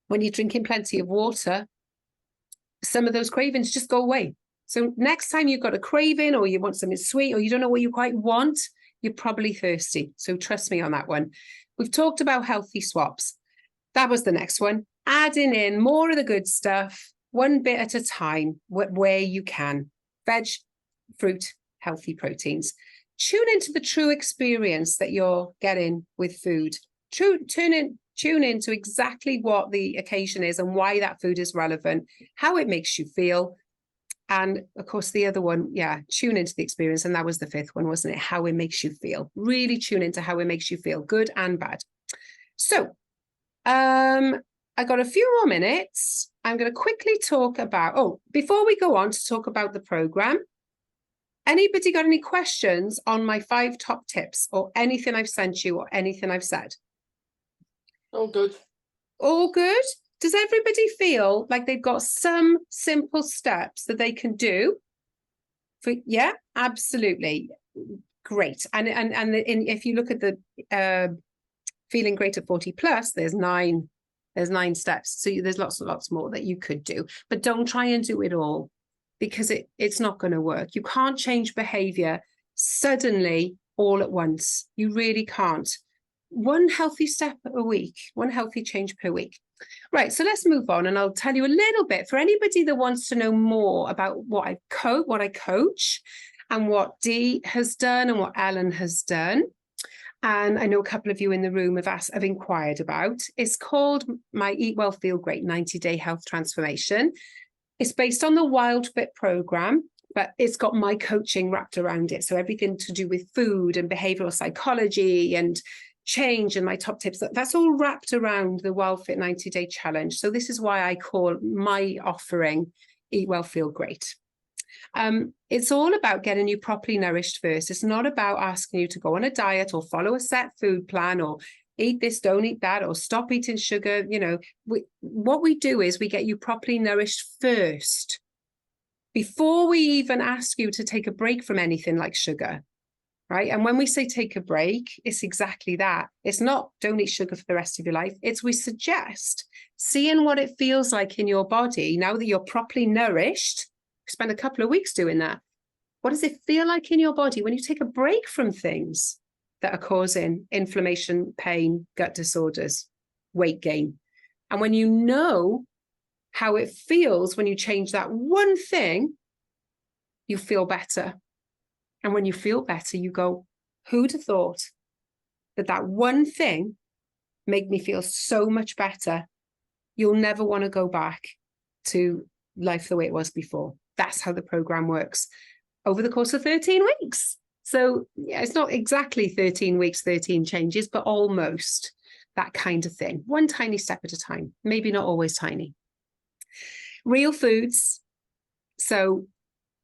When you're drinking plenty of water, some of those cravings just go away. So next time you've got a craving or you want something sweet or you don't know what you quite want, you're probably thirsty. So trust me on that one. We've talked about healthy swaps. That was the next one. Adding in more of the good stuff, one bit at a time, where you can. Veg, fruit, healthy proteins. Tune into the true experience that you're getting with food. Tune into exactly what the occasion is and why that food is relevant, how it makes you feel. And of course, the other one, tune into the experience. And that was the 5th one, wasn't it? How it makes you feel. Really tune into how it makes you feel, good and bad. So I got a few more minutes. I'm going to quickly talk about, before we go on to talk about the program, anybody got any questions on my 5 top tips or anything I've sent you or anything I've said? All good. All good? Does everybody feel like they've got some simple steps that they can do? Yeah, absolutely. Great. And if you look at the Feeling Great at 40 plus, there's 9 steps. So there's lots and lots more that you could do, but don't try and do it all because it's not going to work. You can't change behavior suddenly all at once. You really can't. One healthy step a week, one healthy change per week. Right, so let's move on and I'll tell you a little bit for anybody that wants to know more about what I coach and what Dee has done and what Ellen has done. And I know a couple of you in the room have inquired about. It's called my Eat Well, Feel Great 90-Day Health Transformation. It's based on the Wild Fit program, but it's got my coaching wrapped around it. So everything to do with food and behavioral psychology and change and my top tips, that's all wrapped around the Wild Fit 90-Day Challenge. So this is why I call my offering Eat Well, Feel Great. It's all about getting you properly nourished first. It's not about asking you to go on a diet or follow a set food plan or eat this, don't eat that, or stop eating sugar. You know, what we do is we get you properly nourished first before we even ask you to take a break from anything like sugar. right? And when we say take a break, it's exactly that. It's not don't eat sugar for the rest of your life. It's we suggest seeing what it feels like in your body now that you're properly nourished. Spend a couple of weeks doing that. What does it feel like in your body when you take a break from things that are causing inflammation, pain, gut disorders, weight gain? And when you know how it feels when you change that one thing, you feel better. And when you feel better, you go, who'd have thought that that one thing made me feel so much better? You'll never want to go back to life the way it was before. That's how the program works over the course of 13 weeks. So yeah, it's not exactly 13 weeks, 13 changes, but almost that kind of thing. One tiny step at a time, maybe not always tiny. Real foods. So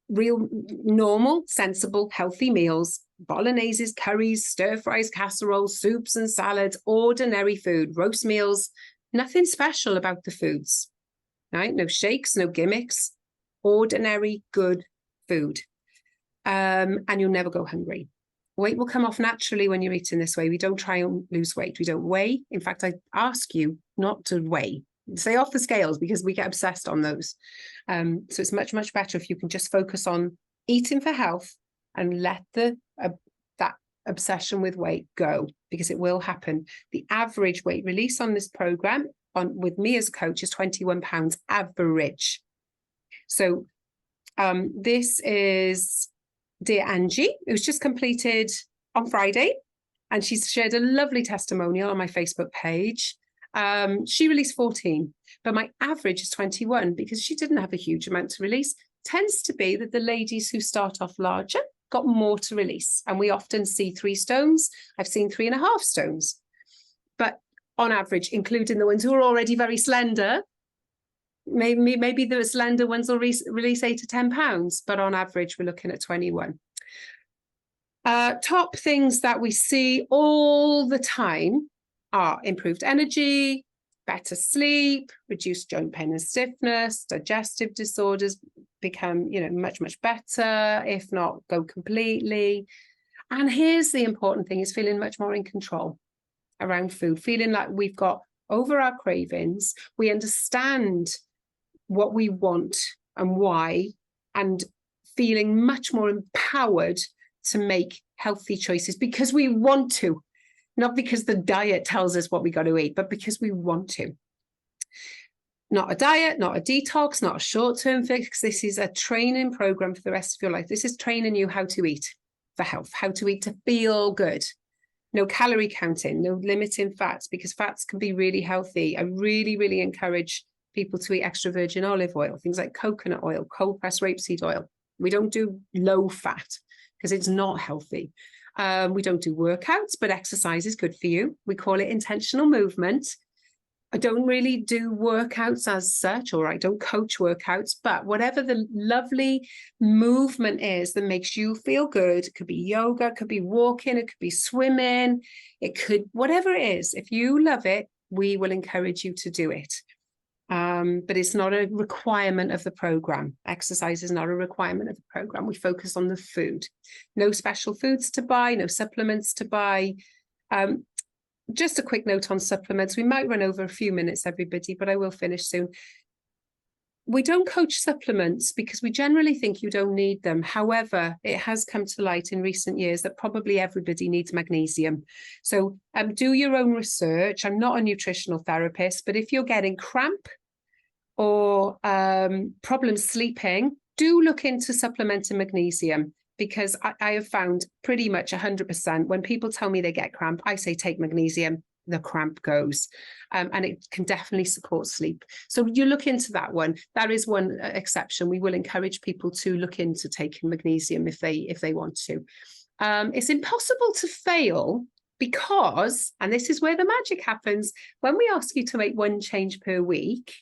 real, normal, sensible, healthy meals, bologneses, curries, stir fries, casseroles, soups and salads, ordinary food, roast meals, nothing special about the foods, right? No shakes, no gimmicks, ordinary, good food. And you'll never go hungry. Weight will come off naturally when you're eating this way. We don't try and lose weight. We don't weigh. In fact, I ask you not to weigh. Stay off the scales because we get obsessed on those. So it's much, much better if you can just focus on eating for health and let that obsession with weight go, because it will happen. The average weight release on this program with me as a coach is 21 pounds average. So this is dear Angie, who's just completed on Friday, and she's shared a lovely testimonial on my Facebook page. She released 14, but my average is 21 because she didn't have a huge amount to release. Tends to be that the ladies who start off larger got more to release. And we often see 3 stones. I've seen 3.5 stones. But on average, including the ones who are already very slender, maybe the slender ones will release 8 to 10 pounds, but on average, we're looking at 21. Top things that we see all the time are improved energy, better sleep, reduced joint pain and stiffness, digestive disorders become, much, much better, if not go completely. And here's the important thing, is feeling much more in control around food, feeling like we've got over our cravings, we understand what we want and why, and feeling much more empowered to make healthy choices because we want to. Not because the diet tells us what we got to eat, but because we want to. Not a diet, not a detox, not a short-term fix. This is a training program for the rest of your life. This is training you how to eat for health, how to eat to feel good. No calorie counting, no limiting fats, because fats can be really healthy. I really, really encourage people to eat extra virgin olive oil, things like coconut oil, cold pressed rapeseed oil. We don't do low fat because it's not healthy. We don't do workouts, but exercise is good for you. We call it intentional movement. I don't really do workouts as such, or I don't coach workouts, but whatever the lovely movement is that makes you feel good, it could be yoga, it could be walking, it could be swimming, it could, whatever it is, if you love it, we will encourage you to do it. But it's not a requirement of the program. Exercise is not a requirement of the program. We focus on the food. No special foods to buy, no supplements to buy. Just a quick note on supplements. We might run over a few minutes, everybody, but I will finish soon. We don't coach supplements because we generally think you don't need them. However, it has come to light in recent years that probably everybody needs magnesium. So do your own research. I'm not a nutritional therapist, but if you're getting cramp or problems sleeping, do look into supplementing magnesium, because I have found pretty much 100% when people tell me they get cramp, I say take magnesium, the cramp goes. And it can definitely support sleep. So you look into that one. That is one exception. We will encourage people to look into taking magnesium if they want to. It's impossible to fail because, and this is where the magic happens, when we ask you to make one change per week,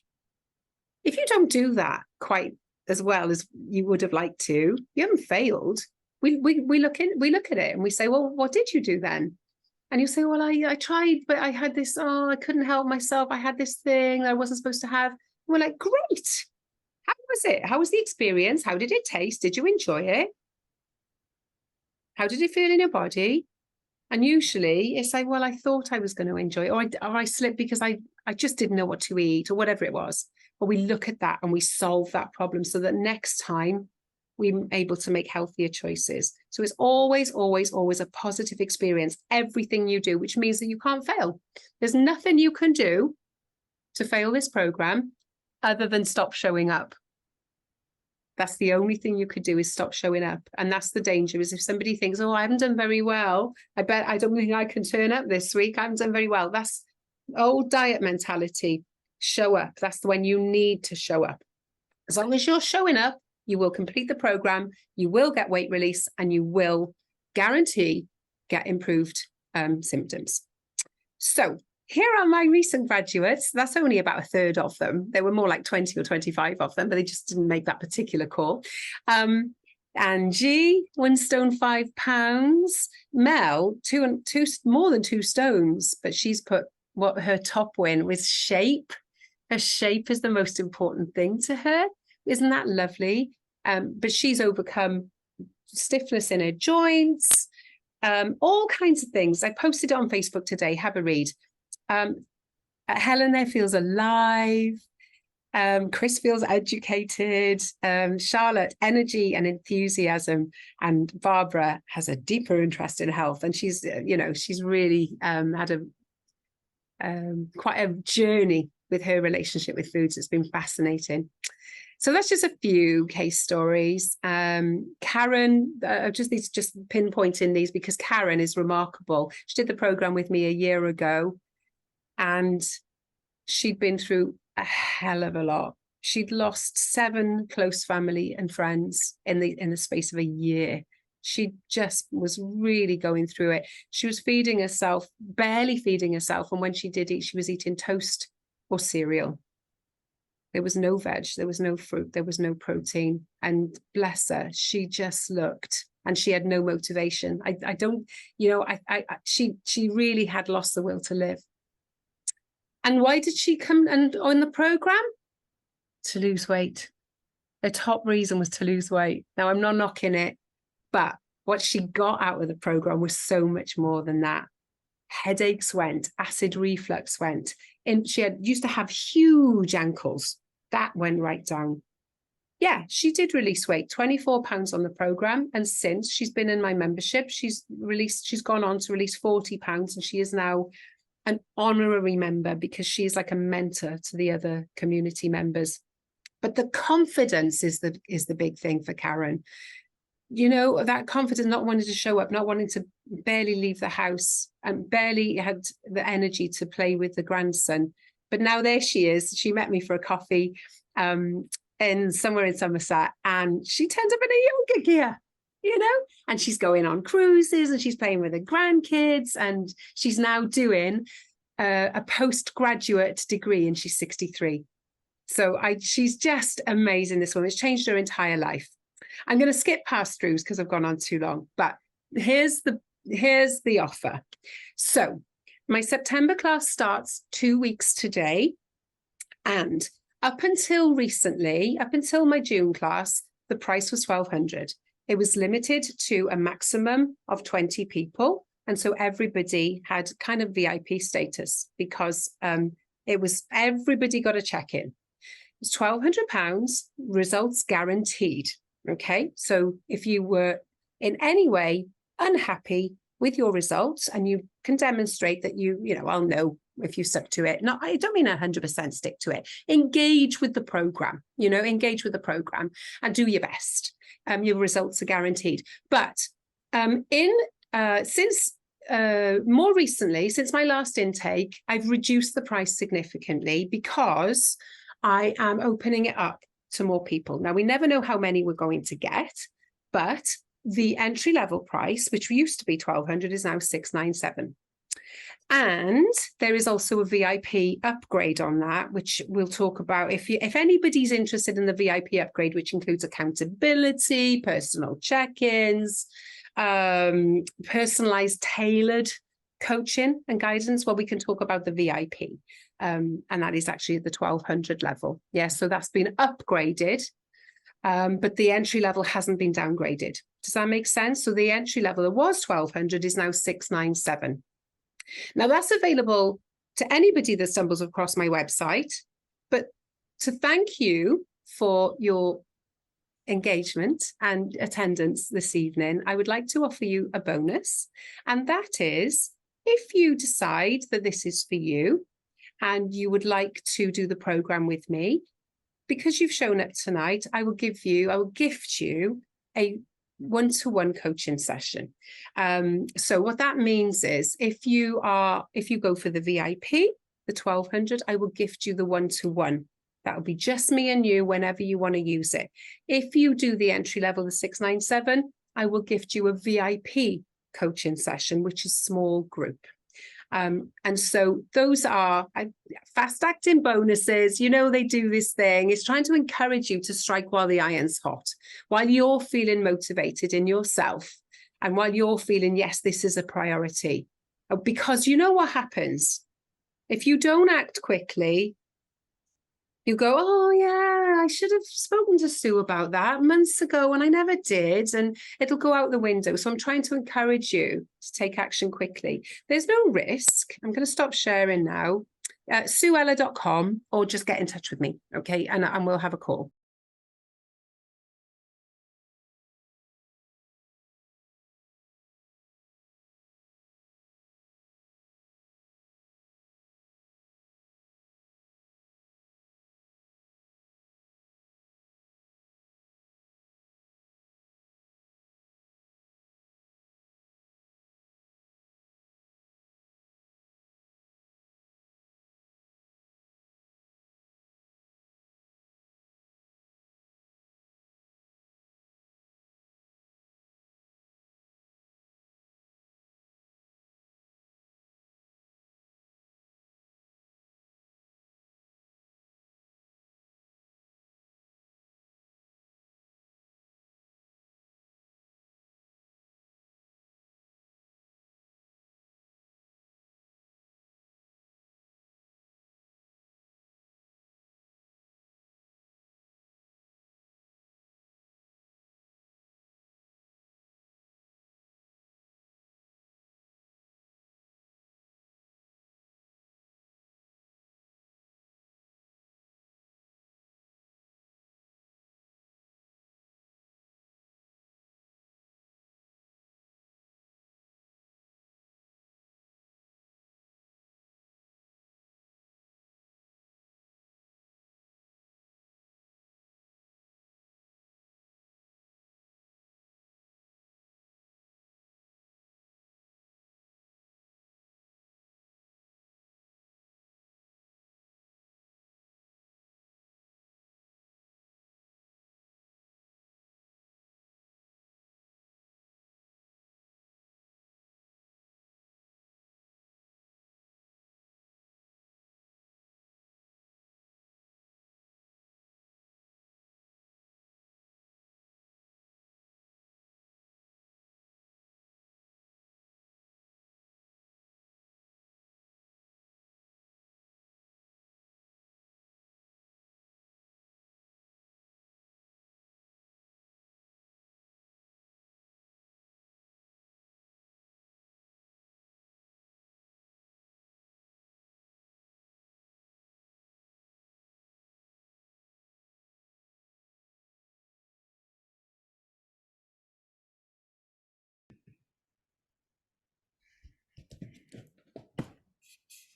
if you don't do that quite as well as you would have liked to, you haven't failed. We look at it and we say, well, what did you do then? And you say, well, I tried, but I had this, I couldn't help myself. I had this thing that I wasn't supposed to have. And we're like, great. How was it? How was the experience? How did it taste? Did you enjoy it? How did it feel in your body? And usually it's like, well, I thought I was going to enjoy it, or I slipped because I just didn't know what to eat, or whatever it was. But we look at that and we solve that problem so that next time we're able to make healthier choices. So it's always, always, always a positive experience, everything you do, which means that you can't fail. There's nothing you can do to fail this program other than stop showing up. That's the only thing you could do, is stop showing up. And that's the danger, is if somebody thinks, oh, I haven't done very well, I don't think I can turn up this week, I haven't done very well. That's old diet mentality. Show up. That's when you need to show up. As long as you're showing up, you will complete the program, you will get weight release, and you will guarantee get improved symptoms. So here are my recent graduates. That's only about a third of them. There were more like 20 or 25 of them, but they just didn't make that particular call. Angie, 1 stone 5 pounds. Mel, more than 2 stones, but she's put what her top win was shape. Her shape is the most important thing to her. Isn't that lovely? But she's overcome stiffness in her joints, all kinds of things. I posted it on Facebook today. Have a read. Helen there feels alive. Chris feels educated. Charlotte, energy and enthusiasm. And Barbara has a deeper interest in health. And she's, she's really had quite a journey with her relationship with foods. It's been fascinating. So that's just a few case stories. Karen, just pinpointing these because Karen is remarkable. She did the program with me a year ago, and she'd been through a hell of a lot. She'd lost 7 close family and friends in the space of a year. She just was really going through it. She was feeding herself, barely feeding herself. And when she did eat, she was eating toast or cereal. There was no veg, there was no fruit, there was no protein. And bless her, she just looked, and she had no motivation. She really had lost the will to live. And why did she come on the program? To lose weight. The top reason was to lose weight. Now, I'm not knocking it, but what she got out of the program was so much more than that. Headaches went, acid reflux went, and she used to have huge ankles. That went right down. Yeah, she did release weight, 24 pounds on the program. And since she's been in my membership, she's gone on to release 40 pounds, and she is now an honorary member because she's like a mentor to the other community members. But the confidence is the big thing for Karen. That confidence, not wanting to show up, not wanting to barely leave the house, and barely had the energy to play with the grandson. But now there she is. She met me for a coffee somewhere in Somerset, and she turned up in a yoga gear, and she's going on cruises, and she's playing with her grandkids, and she's now doing a postgraduate degree, and she's 63. So she's just amazing, this woman. It's changed her entire life. I'm going to skip past throughs because I've gone on too long, but here's the offer. So my September class starts 2 weeks today, and up until recently, up until my June class, the price was $1,200. It was limited to a maximum of 20 people, and so everybody had kind of VIP status because everybody got a check-in. It was £1,200, results guaranteed. Okay, so if you were in any way unhappy with your results and you can demonstrate that I'll know if you stuck to it. No, I don't mean 100% stick to it. Engage with the program, engage with the program and do your best. Your results are guaranteed. But since more recently, since my last intake, I've reduced the price significantly because I am opening it up to more people. Now, we never know how many we're going to get, but the entry level price, which used to be $1,200, is now $697. And there is also a VIP upgrade on that, which we'll talk about. If anybody's interested in the VIP upgrade, which includes accountability, personal check-ins, personalized, tailored coaching and guidance, well, we can talk about the VIP. And that is actually at the 1,200 level. Yeah, so that's been upgraded. but the entry level hasn't been downgraded. Does that make sense? So the entry level, it was 1,200, is now 697. Now that's available to anybody that stumbles across my website. But to thank you for your engagement and attendance this evening, I would like to offer you a bonus. And that is, if you decide that this is for you and you would like to do the program with me, because you've shown up tonight, I will gift you a one-to-one coaching session. So what that means is, if you go for the VIP, the 1,200, I will gift you the one-to-one. That will be just me and you whenever you want to use it. If you do the entry level, the 697, I will gift you a VIP coaching session, which is small group. And so those are fast acting bonuses. You know, they do this thing. It's trying to encourage you to strike while the iron's hot, while you're feeling motivated in yourself, and while you're feeling, yes, this is a priority. Because you know what happens? If you don't act quickly, you go, oh yeah, I should have spoken to Sue about that months ago and I never did, and it'll go out the window. So I'm trying to encourage you to take action quickly. There's no risk. I'm going to stop sharing now. SueElla.com, or just get in touch with me, okay? And we'll have a call.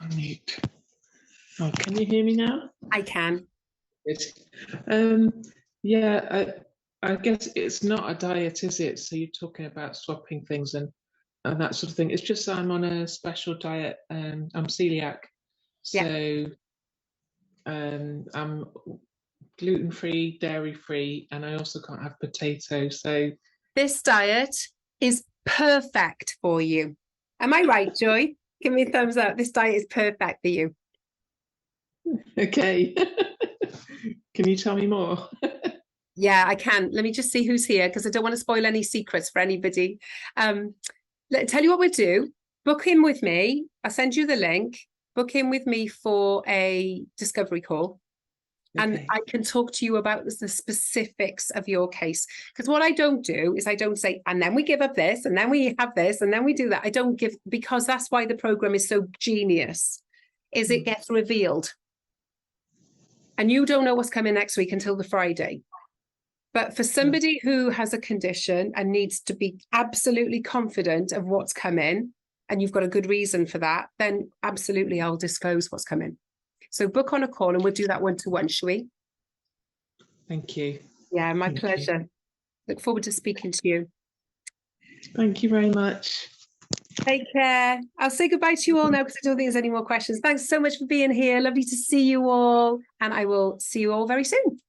Unmute. Oh, can you hear me now? I can. Good. Yeah, I guess it's not a diet, is it? So you're talking about swapping things and that sort of thing. It's just I'm on a special diet. I'm celiac, so I'm gluten-free, dairy-free, and I also can't have potato. So This diet is perfect for you. Am I right, Joy? Give me a thumbs up. This diet is perfect for you. okay. Can you tell me more? Yeah, I can. Let me just see who's here, because I don't want to spoil any secrets for anybody. Tell you what we'll do. Book in with me. I'll send you the link. Book in with me for a discovery call. And Okay. I can talk to you about the specifics of your case. Because what I don't do is I don't say, and then we give up this, and then we have this, and then we do that. I don't give, because that's why the program is so genius, is it gets revealed. And you don't know what's coming next week until the Friday. But for somebody who has a condition and needs to be absolutely confident of what's coming, and you've got a good reason for that, then absolutely I'll disclose what's coming. So book on a call and we'll do that one-to-one, shall we? Thank you. Yeah, my Thank pleasure. you. Look forward to speaking to you. Thank you very much. Take care. I'll say goodbye to you all now because I don't think there's any more questions. Thanks so much for being here. Lovely to see you all. And I will see you all very soon.